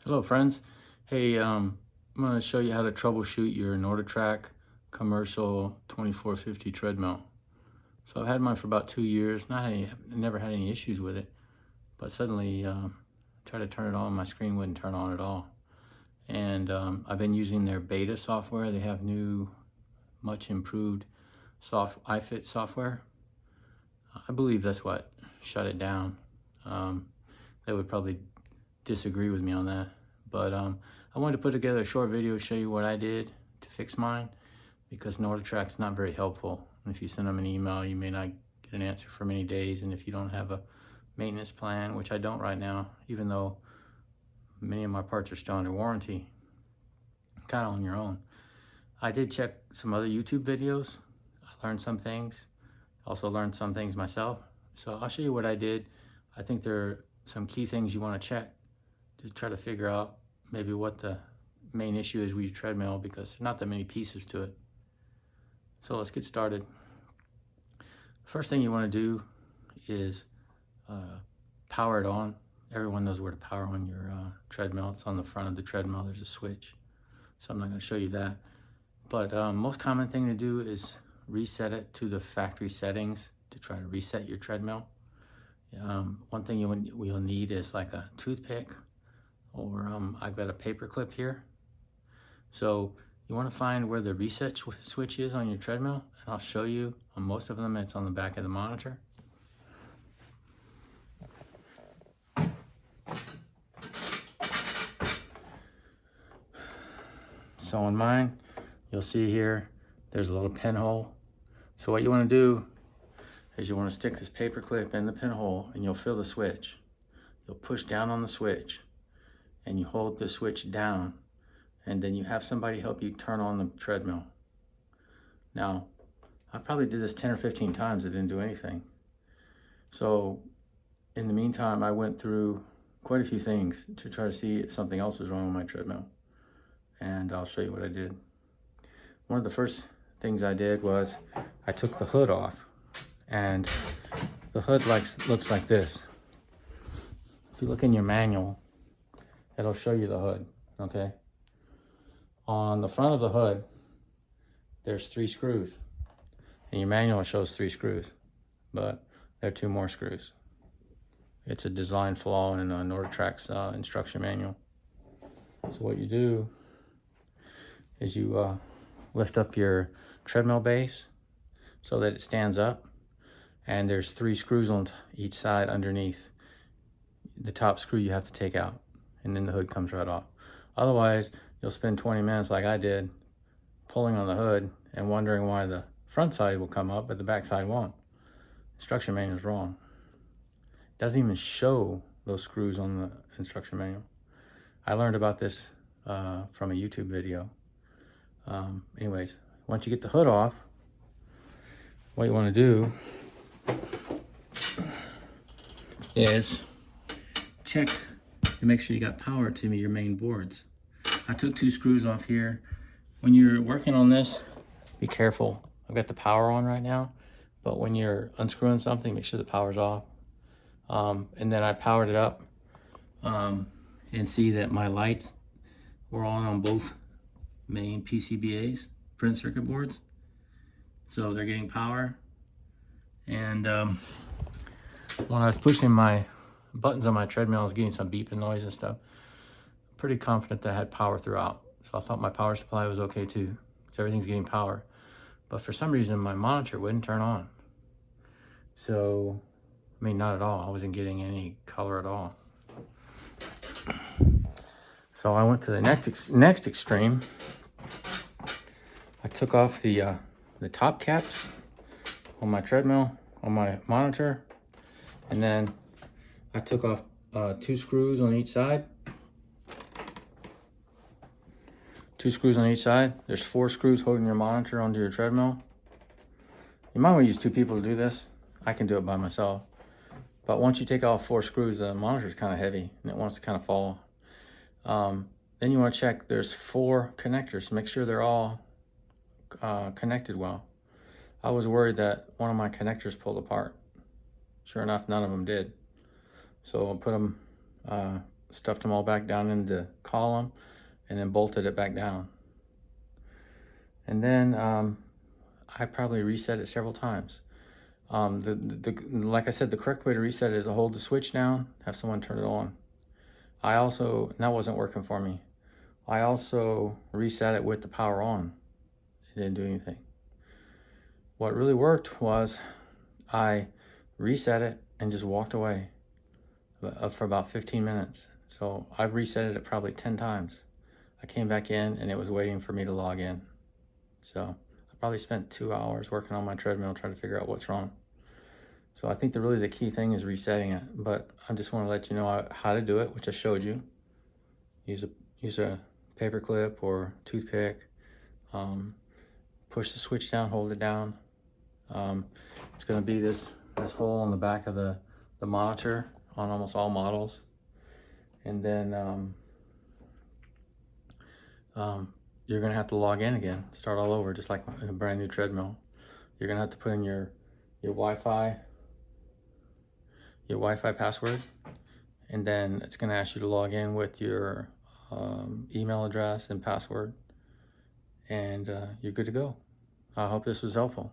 Hello friends. Hey, I'm going to show you how to troubleshoot your NordicTrack Commercial 2450 treadmill. So I've had mine for about 2 years. Never had any issues with it, but suddenly tried to turn it on, my screen wouldn't turn on at all. And I've been using their beta software. They have new, much improved iFit software. I believe that's what shut it down. They would probably disagree with me on that, but I wanted to put together a short video to show you what I did to fix mine, because NordicTrack's not very helpful. If you send them an email, you may not get an answer for many days, and if you don't have a maintenance plan, which I don't right now, even though many of my parts are still under warranty, kind of on your own. I did check some other YouTube videos. I learned some things, also learned some things myself. So I'll show you what I did. I think there are some key things you want to check to try to figure out maybe what the main issue is with your treadmill, because there's not that many pieces to it. So let's get started. First thing you want to do is power it on. Everyone knows where to power on your treadmill. It's on the front of the treadmill. There's a switch. So I'm not going to show you that. But most common thing to do is reset it to the factory settings to try to reset your treadmill. One thing you'll need is like a toothpick, or I've got a paper clip here. So you want to find where the reset switch is on your treadmill, and I'll show you. On most of them, it's on the back of the monitor. So on mine, you'll see here, there's a little pinhole. So what you want to do is you want to stick this paper clip in the pinhole, and you'll feel the switch. You'll push down on the switch, and you hold the switch down, and then you have somebody help you turn on the treadmill. Now, I probably did this 10 or 15 times. It didn't do anything. So in the meantime, I went through quite a few things to try to see if something else was wrong with my treadmill. And I'll show you what I did. One of the first things I did was I took the hood off, and the hood looks like this. If you look in your manual, it'll show you the hood, okay? On the front of the hood, there's 3 screws. In your manual, it shows 3 screws, but there are 2 more screws. It's a design flaw in NordicTrack's instruction manual. So what you do is you lift up your treadmill base so that it stands up, and there's 3 screws on each side underneath. The top screw you have to take out, and then the hood comes right off. Otherwise, you'll spend 20 minutes like I did pulling on the hood and wondering why the front side will come up but the back side won't. Instruction manual is wrong. It doesn't even show those screws on the instruction manual. I learned about this from a YouTube video. Anyways, once you get the hood off, what you want to do is check to make sure you got power to your main boards. I took 2 screws off here. When you're working on this, be careful. I've got the power on right now, but when you're unscrewing something, make sure the power's off. And then I powered it up and see that my lights were on both main PCBAs, print circuit boards. So they're getting power. And when I was pushing my buttons on my treadmill, I was getting some beeping noise and stuff. Pretty confident that I had power throughout. So I thought my power supply was okay too, because everything's getting power. But for some reason, my monitor wouldn't turn on. So, I mean, not at all. I wasn't getting any color at all. So I went to the next extreme. I took off the top caps on my treadmill, on my monitor, and then I took off 2 screws on each side. 2 screws on each side. There's 4 screws holding your monitor onto your treadmill. You might want to use 2 people to do this. I can do it by myself. But once you take off 4 screws, the monitor's kind of heavy and it wants to kind of fall. Then you want to check, there's 4 connectors. Make sure they're all connected well. I was worried that one of my connectors pulled apart. Sure enough, none of them did. So I'll put them stuffed them all back down into the column, and then bolted it back down. And then I probably reset it several times. Like I said, the correct way to reset it is to hold the switch down, have someone turn it on. That wasn't working for me. I also reset it with the power on. It didn't do anything. What really worked was I reset it and just walked away for about 15 minutes. So I reset it probably 10 times. I came back in and it was waiting for me to log in. So I probably spent 2 hours working on my treadmill trying to figure out what's wrong. So I think the key thing is resetting it, but I just want to let you know how to do it, which I showed you. Use a paper clip or toothpick. Push the switch down, hold it down. It's going to be this hole in the back of the monitor on almost all models. And then you're going to have to log in again, start all over, just like in a brand new treadmill. You're going to have to put in your Wi-Fi password, and then it's going to ask you to log in with your email address and password, and you're good to go. I hope this was helpful.